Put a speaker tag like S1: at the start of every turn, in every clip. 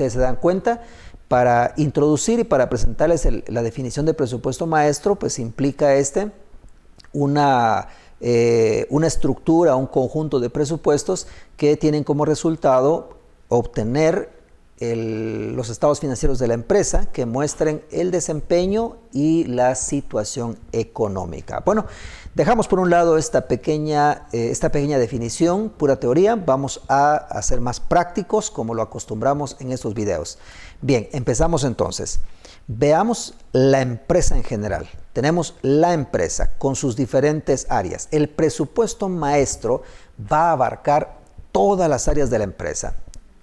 S1: Ustedes se dan cuenta, para introducir y para presentarles la definición de presupuesto maestro, pues implica una estructura, un conjunto de presupuestos que tienen como resultado obtener los estados financieros de la empresa que muestren el desempeño y la situación económica. Bueno, dejamos por un lado esta pequeña definición, pura teoría. Vamos a ser más prácticos como lo acostumbramos en estos videos. Bien, empezamos entonces. Veamos la empresa en general. Tenemos la empresa con sus diferentes áreas. El presupuesto maestro va a abarcar todas las áreas de la empresa.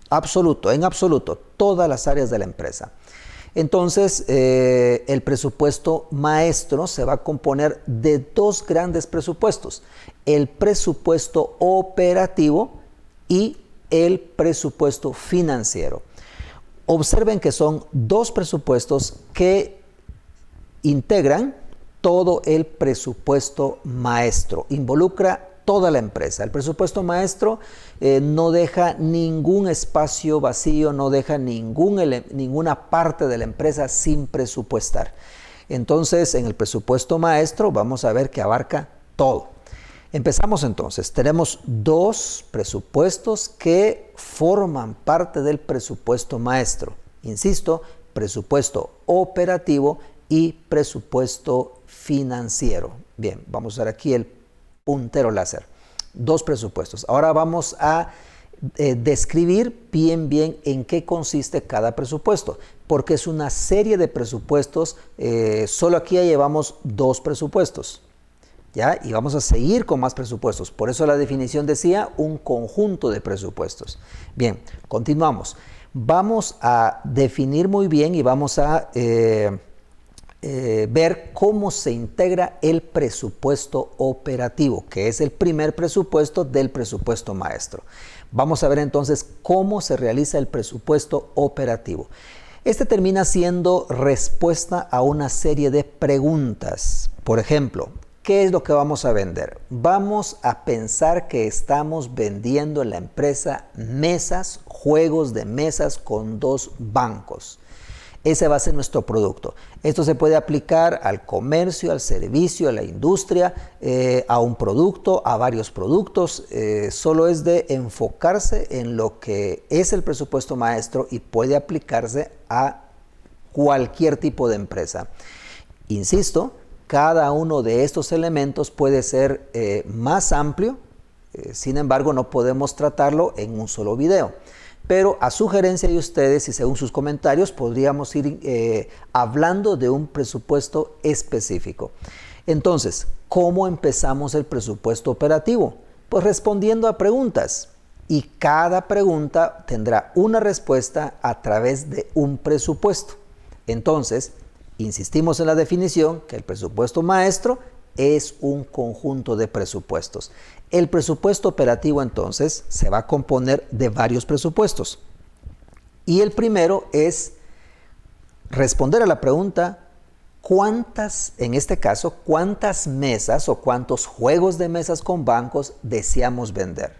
S1: En absoluto, todas las áreas de la empresa. Entonces, el presupuesto maestro se va a componer de dos grandes presupuestos: el presupuesto operativo y el presupuesto financiero. Observen que son dos presupuestos que integran todo el presupuesto maestro, involucra toda la empresa. El presupuesto maestro no deja ningún espacio vacío, no deja ninguna parte de la empresa sin presupuestar. Entonces, en el presupuesto maestro vamos a ver que abarca todo. Empezamos entonces. Tenemos dos presupuestos que forman parte del presupuesto maestro. Insisto, presupuesto operativo y presupuesto financiero. Bien, vamos a usar aquí el puntero láser. Dos presupuestos. Ahora vamos a describir bien en qué consiste cada presupuesto, porque es una serie de presupuestos. Solo aquí ya llevamos dos presupuestos, ¿ya? Y vamos a seguir con más presupuestos. Por eso la definición decía un conjunto de presupuestos. Bien, continuamos. Vamos a definir muy bien y vamos a ver cómo se integra el presupuesto operativo, que es el primer presupuesto del presupuesto maestro. Vamos a ver entonces cómo se realiza el presupuesto operativo. Este termina siendo respuesta a una serie de preguntas. Por ejemplo, ¿qué es lo que vamos a vender? Vamos a pensar que estamos vendiendo en la empresa mesas, juegos de mesas con dos bancos. Ese va a ser nuestro producto. Esto se puede aplicar al comercio, al servicio, a la industria, a un producto, a varios productos. Solo es de enfocarse en lo que es el presupuesto maestro y puede aplicarse a cualquier tipo de empresa. Insisto, cada uno de estos elementos puede ser más amplio, sin embargo no podemos tratarlo en un solo video. Pero a sugerencia de ustedes y según sus comentarios podríamos ir hablando de un presupuesto específico. Entonces, ¿cómo empezamos el presupuesto operativo? Pues respondiendo a preguntas, y cada pregunta tendrá una respuesta a través de un presupuesto. Entonces, insistimos en la definición que el presupuesto maestro es un conjunto de presupuestos. El presupuesto operativo entonces se va a componer de varios presupuestos. Y el primero es responder a la pregunta en este caso, cuántas mesas o cuántos juegos de mesas con bancos deseamos vender.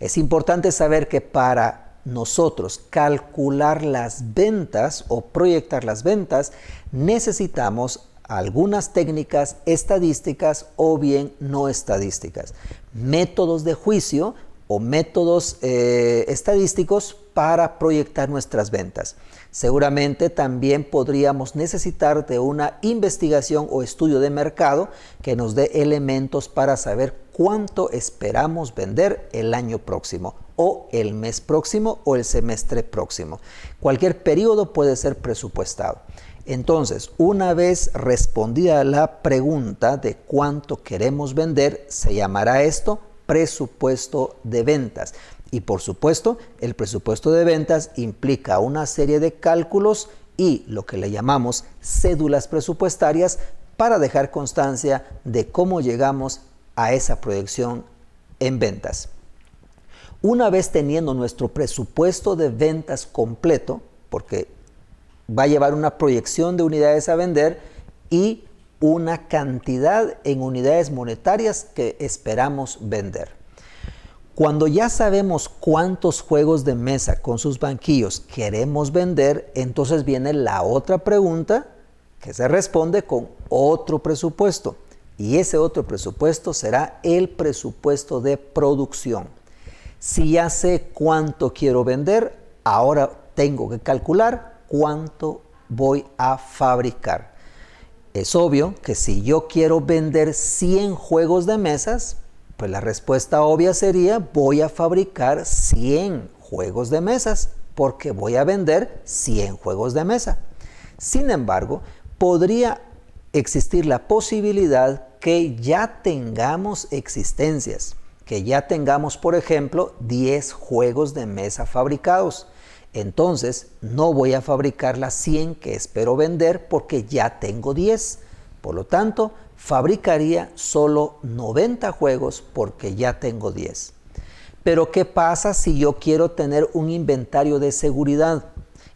S1: Es importante saber que para nosotros calcular las ventas o proyectar las ventas necesitamos algunas técnicas estadísticas o bien no estadísticas, métodos de juicio o métodos estadísticos para proyectar nuestras ventas. Seguramente también podríamos necesitar de una investigación o estudio de mercado que nos dé elementos para saber cuánto esperamos vender el año próximo o el mes próximo o el semestre próximo. Cualquier periodo puede ser presupuestado. Entonces, una vez respondida la pregunta de cuánto queremos vender, se llamará esto presupuesto de ventas. Y por supuesto, el presupuesto de ventas implica una serie de cálculos y lo que le llamamos cédulas presupuestarias para dejar constancia de cómo llegamos a esa proyección en ventas. Una vez teniendo nuestro presupuesto de ventas completo, porque va a llevar una proyección de unidades a vender y una cantidad en unidades monetarias que esperamos vender. Cuando ya sabemos cuántos juegos de mesa con sus banquillos queremos vender, entonces viene la otra pregunta que se responde con otro presupuesto. Y ese otro presupuesto será el presupuesto de producción. Si ya sé cuánto quiero vender, ahora tengo que calcular cuánto voy a fabricar. Es obvio que si yo quiero vender 100 juegos de mesas, pues la respuesta obvia sería voy a fabricar 100 juegos de mesas porque voy a vender 100 juegos de mesa. Sin embargo, podría existir la posibilidad que ya tengamos existencias, que ya tengamos, por ejemplo, 10 juegos de mesa fabricados. Entonces, no voy a fabricar las 100 que espero vender porque ya tengo 10. Por lo tanto, fabricaría solo 90 juegos porque ya tengo 10. Pero ¿qué pasa si yo quiero tener un inventario de seguridad?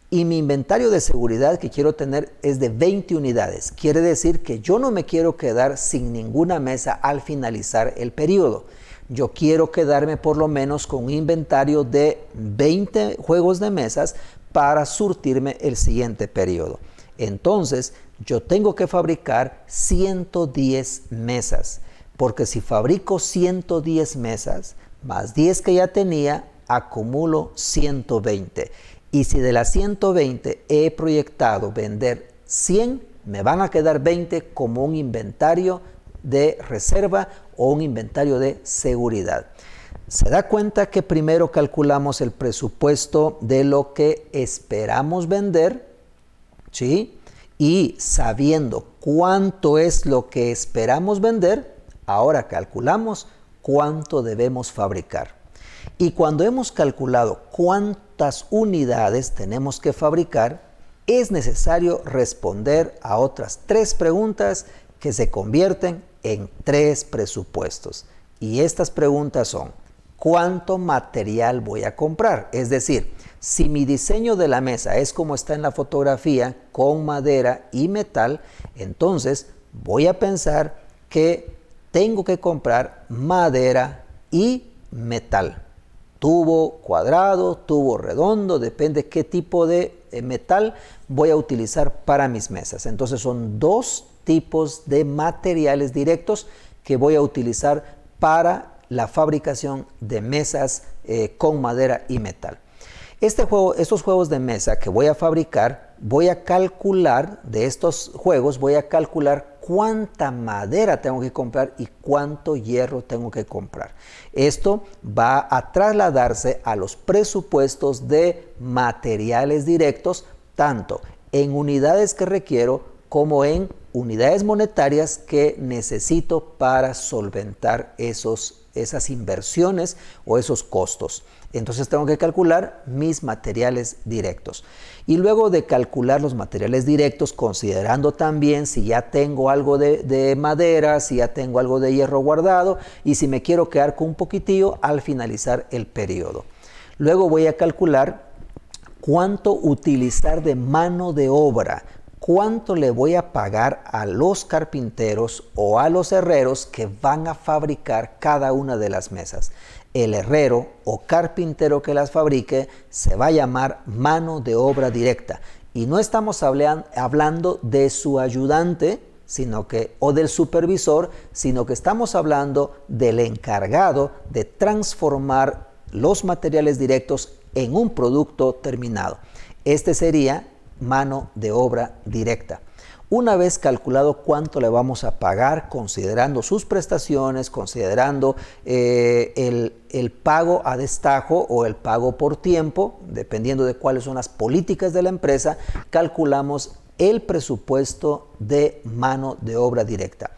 S1: Y mi inventario de seguridad que quiero tener es de 20 unidades. Quiere decir que yo no me quiero quedar sin ninguna mesa al finalizar el periodo. Yo quiero quedarme por lo menos con un inventario de 20 juegos de mesas para surtirme el siguiente periodo. Entonces, yo tengo que fabricar 110 mesas, porque si fabrico 110 mesas, más 10 que ya tenía, acumulo 120. Y si de las 120 he proyectado vender 100, me van a quedar 20 como un inventario de reserva o un inventario de seguridad. Se da cuenta que primero calculamos el presupuesto de lo que esperamos vender, ¿sí? Y sabiendo cuánto es lo que esperamos vender, ahora calculamos cuánto debemos fabricar. Y cuando hemos calculado cuántas unidades tenemos que fabricar, es necesario responder a otras 3 preguntas que se convierten en 3 presupuestos. Y estas preguntas son: ¿cuánto material voy a comprar? Es decir, si mi diseño de la mesa es como está en la fotografía, con madera y metal, entonces voy a pensar que tengo que comprar madera y metal. Tubo cuadrado, tubo redondo, depende qué tipo de metal voy a utilizar para mis mesas. Entonces son 2 tipos de materiales directos que voy a utilizar para la fabricación de mesas con madera y metal. Estos juegos de mesa que voy a fabricar, voy a calcular de estos juegos, voy a calcular cuánta madera tengo que comprar y cuánto hierro tengo que comprar. Esto va a trasladarse a los presupuestos de materiales directos, tanto en unidades que requiero como en unidades monetarias que necesito para solventar esas inversiones o esos costos. Entonces tengo que calcular mis materiales directos. Y luego de calcular los materiales directos, considerando también si ya tengo algo de madera, si ya tengo algo de hierro guardado y si me quiero quedar con un poquitillo al finalizar el periodo. Luego voy a calcular cuánto utilizar de mano de obra. ¿Cuánto le voy a pagar a los carpinteros o a los herreros que van a fabricar cada una de las mesas? El herrero o carpintero que las fabrique se va a llamar mano de obra directa. Y no estamos hablando de su ayudante o del supervisor, sino que estamos hablando del encargado de transformar los materiales directos en un producto terminado. Este sería mano de obra directa. Una vez calculado cuánto le vamos a pagar, considerando sus prestaciones, considerando el pago a destajo o el pago por tiempo, dependiendo de cuáles son las políticas de la empresa, calculamos el presupuesto de mano de obra directa.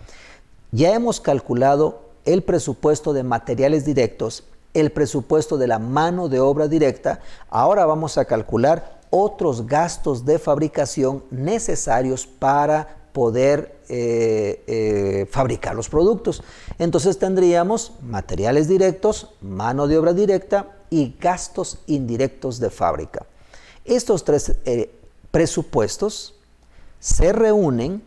S1: Ya hemos calculado el presupuesto de materiales directos, el presupuesto de la mano de obra directa. Ahora vamos a calcular otros gastos de fabricación necesarios para poder fabricar los productos. Entonces tendríamos materiales directos, mano de obra directa y gastos indirectos de fábrica. Estos 3 presupuestos se reúnen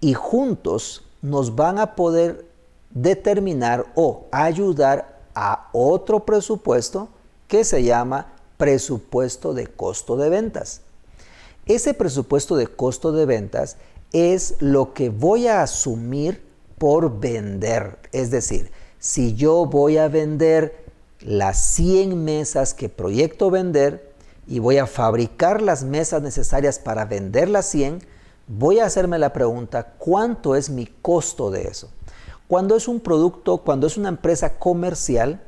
S1: y juntos nos van a poder determinar o ayudar a otro presupuesto que se llama presupuesto de costo de ventas. Ese presupuesto de costo de ventas es lo que voy a asumir por vender. Es decir, si yo voy a vender las 100 mesas que proyecto vender y voy a fabricar las mesas necesarias para vender las 100, voy a hacerme la pregunta, ¿cuánto es mi costo de eso? Cuando es un producto, cuando es una empresa comercial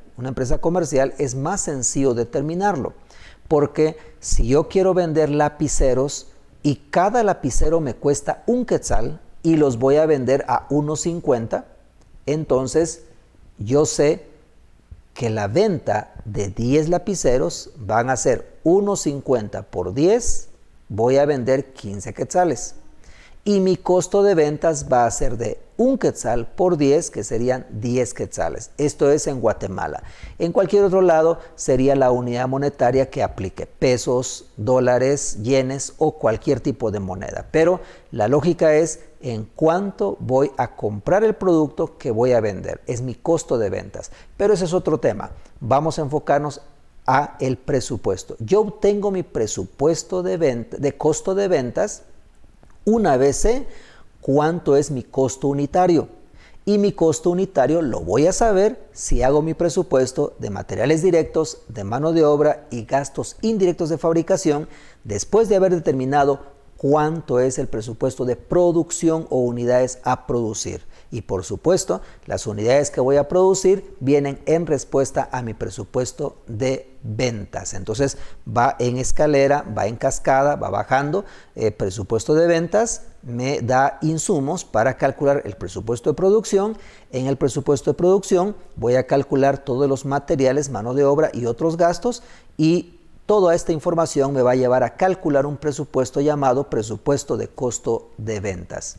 S1: es más sencillo determinarlo. Porque si yo quiero vender lapiceros y cada lapicero me cuesta un quetzal y los voy a vender a 1.50, entonces yo sé que la venta de 10 lapiceros van a ser 1.50 por 10, voy a vender 15 quetzales. Y mi costo de ventas va a ser de 1 quetzal por 10, que serían 10 quetzales. Esto es en Guatemala. En cualquier otro lado sería la unidad monetaria que aplique, pesos, dólares, yenes o cualquier tipo de moneda. Pero la lógica es en cuánto voy a comprar el producto que voy a vender. Es mi costo de ventas. Pero ese es otro tema. Vamos a enfocarnos a el presupuesto. Yo obtengo mi presupuesto de costo de ventas una vez sé cuánto es mi costo unitario. Y mi costo unitario lo voy a saber si hago mi presupuesto de materiales directos, de mano de obra y gastos indirectos de fabricación, después de haber determinado cuánto es el presupuesto de producción o unidades a producir. Y por supuesto, las unidades que voy a producir vienen en respuesta a mi presupuesto de ventas. Entonces va en escalera, va en cascada, va bajando. Presupuesto de ventas me da insumos para calcular el presupuesto de producción. En el presupuesto de producción voy a calcular todos los materiales, mano de obra y otros gastos, y toda esta información me va a llevar a calcular un presupuesto llamado presupuesto de costo de ventas.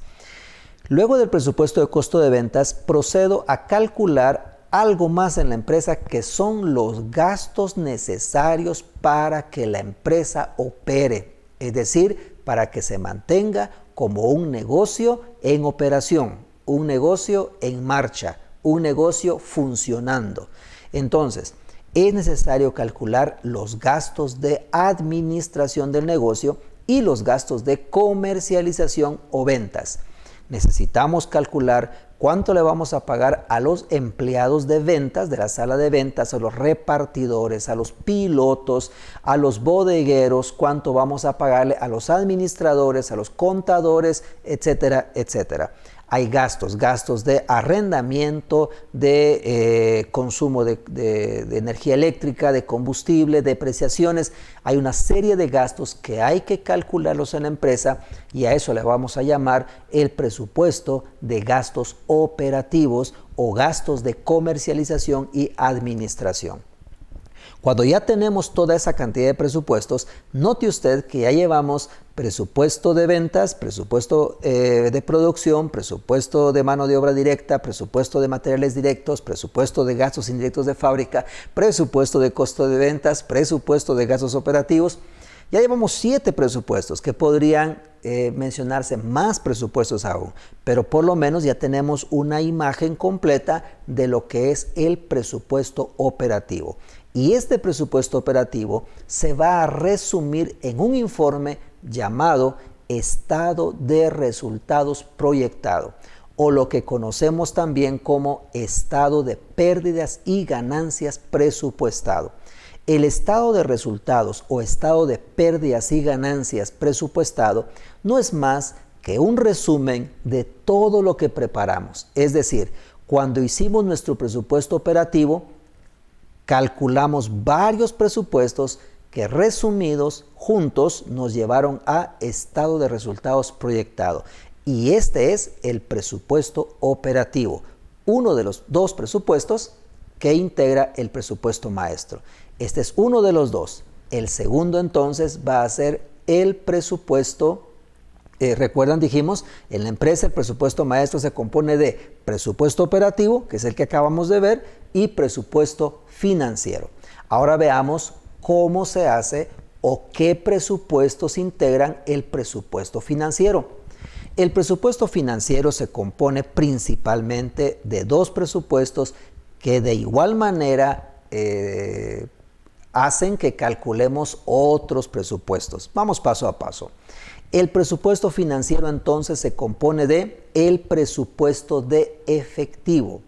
S1: Luego del presupuesto de costo de ventas, procedo a calcular algo más en la empresa, que son los gastos necesarios para que la empresa opere, es decir, para que se mantenga como un negocio en operación, un negocio en marcha, un negocio funcionando. Entonces, es necesario calcular los gastos de administración del negocio y los gastos de comercialización o ventas. Necesitamos calcular cuánto le vamos a pagar a los empleados de ventas de la sala de ventas, a los repartidores, a los pilotos, a los bodegueros, cuánto vamos a pagarle a los administradores, a los contadores, etcétera, etcétera. Hay gastos de arrendamiento, de consumo de energía eléctrica, de combustible, depreciaciones. Hay una serie de gastos que hay que calcularlos en la empresa, y a eso le vamos a llamar el presupuesto de gastos operativos o gastos de comercialización y administración. Cuando ya tenemos toda esa cantidad de presupuestos, note usted que ya llevamos presupuesto de ventas, presupuesto de producción, presupuesto de mano de obra directa, presupuesto de materiales directos, presupuesto de gastos indirectos de fábrica, presupuesto de costo de ventas, presupuesto de gastos operativos. Ya llevamos 7 presupuestos, que podrían mencionarse más presupuestos aún, pero por lo menos ya tenemos una imagen completa de lo que es el presupuesto operativo. Y este presupuesto operativo se va a resumir en un informe llamado Estado de Resultados Proyectado, o lo que conocemos también como Estado de Pérdidas y Ganancias Presupuestado. El estado de resultados o estado de pérdidas y ganancias presupuestado no es más que un resumen de todo lo que preparamos. Es decir, cuando hicimos nuestro presupuesto operativo, calculamos varios presupuestos que, resumidos juntos, nos llevaron a estado de resultados proyectado. Y este es el presupuesto operativo, uno de los 2 presupuestos que integra el presupuesto maestro. Este es uno de los 2. El segundo entonces va a ser el presupuesto. Recuerdan, dijimos, en la empresa el presupuesto maestro se compone de presupuesto operativo, que es el que acabamos de ver, y presupuesto financiero. Ahora veamos cómo se hace o qué presupuestos integran el presupuesto financiero. El presupuesto financiero se compone principalmente de 2 presupuestos que de igual manera hacen que calculemos otros presupuestos. Vamos paso a paso. El presupuesto financiero entonces se compone de el presupuesto de efectivo.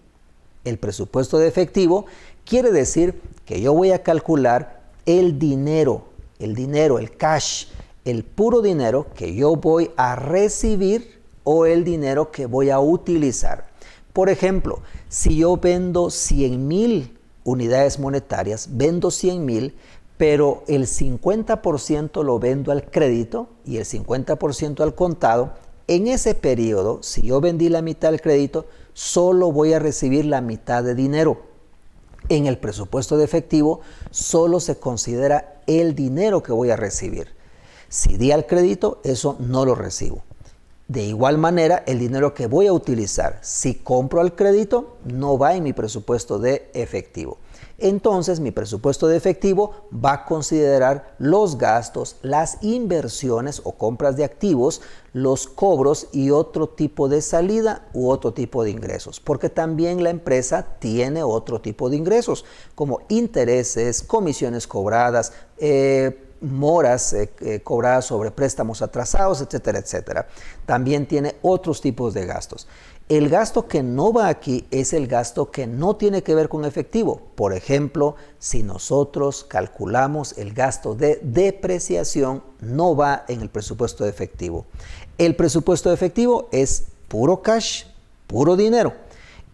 S1: El presupuesto de efectivo quiere decir que yo voy a calcular el dinero, el cash, el puro dinero que yo voy a recibir o el dinero que voy a utilizar. Por ejemplo, si yo vendo 100,000 unidades monetarias, vendo 100,000, pero el 50% lo vendo al crédito y el 50% al contado, en ese periodo, si yo vendí la mitad al crédito, solo voy a recibir la mitad de dinero. En el presupuesto de efectivo, solo se considera el dinero que voy a recibir. Si di al crédito, eso no lo recibo. De igual manera, el dinero que voy a utilizar, si compro al crédito, no va en mi presupuesto de efectivo. Entonces, mi presupuesto de efectivo va a considerar los gastos, las inversiones o compras de activos, los cobros y otro tipo de salida u otro tipo de ingresos. Porque también la empresa tiene otro tipo de ingresos, como intereses, comisiones cobradas, moras cobradas sobre préstamos atrasados, etcétera, etcétera. También tiene otros tipos de gastos. El gasto que no va aquí es el gasto que no tiene que ver con efectivo. Por ejemplo, si nosotros calculamos el gasto de depreciación, no va en el presupuesto de efectivo. El presupuesto de efectivo es puro cash, puro dinero.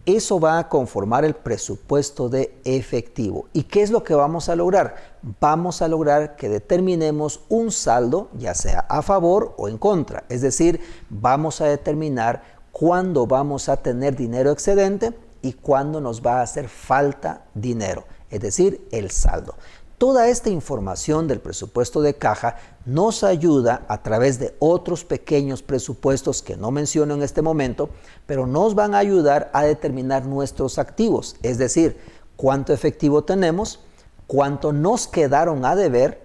S1: Eso va a conformar el presupuesto de efectivo. ¿Y qué es lo que vamos a lograr? Vamos a lograr que determinemos un saldo, ya sea a favor o en contra. Es decir, vamos a determinar cuándo vamos a tener dinero excedente y cuándo nos va a hacer falta dinero, es decir, el saldo. Toda esta información del presupuesto de caja nos ayuda a través de otros pequeños presupuestos que no menciono en este momento, pero nos van a ayudar a determinar nuestros activos, es decir, cuánto efectivo tenemos, cuánto nos quedaron a deber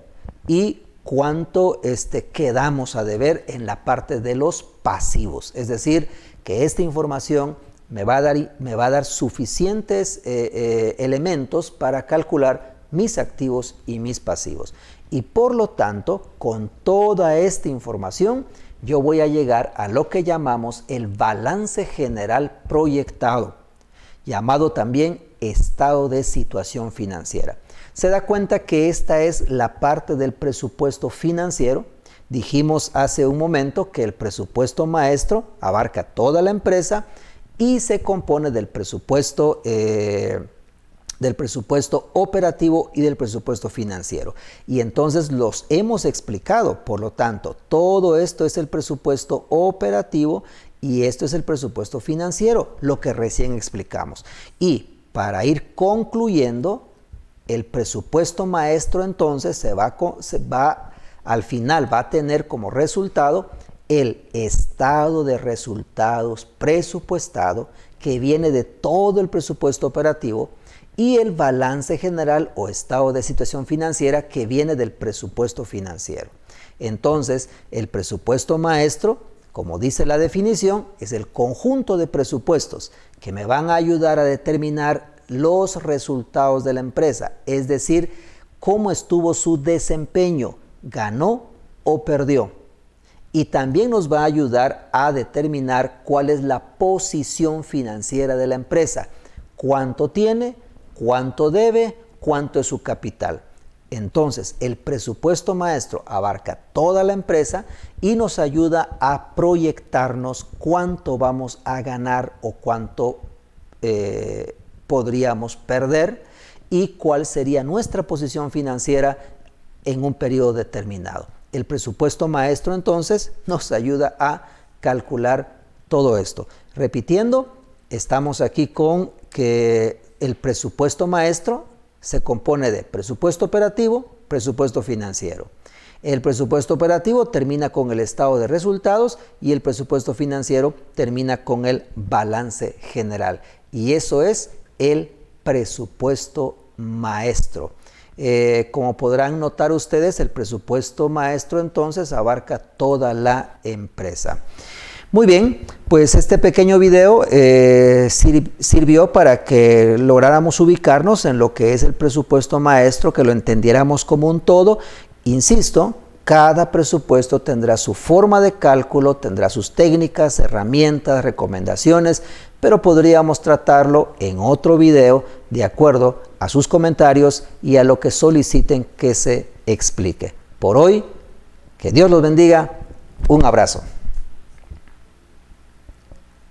S1: y cuánto quedamos a deber en la parte de los pasivos. Es decir, que esta información me va a dar suficientes elementos para calcular mis activos y mis pasivos. Y por lo tanto, con toda esta información, yo voy a llegar a lo que llamamos el balance general proyectado, llamado también estado de situación financiera. Se da cuenta que esta es la parte del presupuesto financiero. Dijimos hace un momento que el presupuesto maestro abarca toda la empresa y se compone del presupuesto operativo y del presupuesto financiero. Y entonces los hemos explicado. Por lo tanto, todo esto es el presupuesto operativo y esto es el presupuesto financiero, lo que recién explicamos. Y para ir concluyendo, el presupuesto maestro entonces al final va a tener como resultado el estado de resultados presupuestado que viene de todo el presupuesto operativo y el balance general o estado de situación financiera que viene del presupuesto financiero. Entonces, el presupuesto maestro, como dice la definición, es el conjunto de presupuestos que me van a ayudar a determinar los resultados de la empresa, es decir, cómo estuvo su desempeño, ganó o perdió. Y también nos va a ayudar a determinar cuál es la posición financiera de la empresa, cuánto tiene, cuánto debe, cuánto es su capital. Entonces, el presupuesto maestro abarca toda la empresa y nos ayuda a proyectarnos cuánto vamos a ganar o cuánto podríamos perder y cuál sería nuestra posición financiera en un periodo determinado. El presupuesto maestro entonces nos ayuda a calcular todo esto. Repitiendo, estamos aquí con que el presupuesto maestro se compone de presupuesto operativo, presupuesto financiero. El presupuesto operativo termina con el estado de resultados y el presupuesto financiero termina con el balance general. Y eso es el presupuesto maestro. Como podrán notar ustedes, el presupuesto maestro entonces abarca toda la empresa. Muy bien, pues este pequeño video sirvió para que lográramos ubicarnos en lo que es el presupuesto maestro, que lo entendiéramos como un todo. Insisto, cada presupuesto tendrá su forma de cálculo, tendrá sus técnicas, herramientas, recomendaciones, pero podríamos tratarlo en otro video de acuerdo a sus comentarios y a lo que soliciten que se explique. Por hoy, que Dios los bendiga. Un abrazo.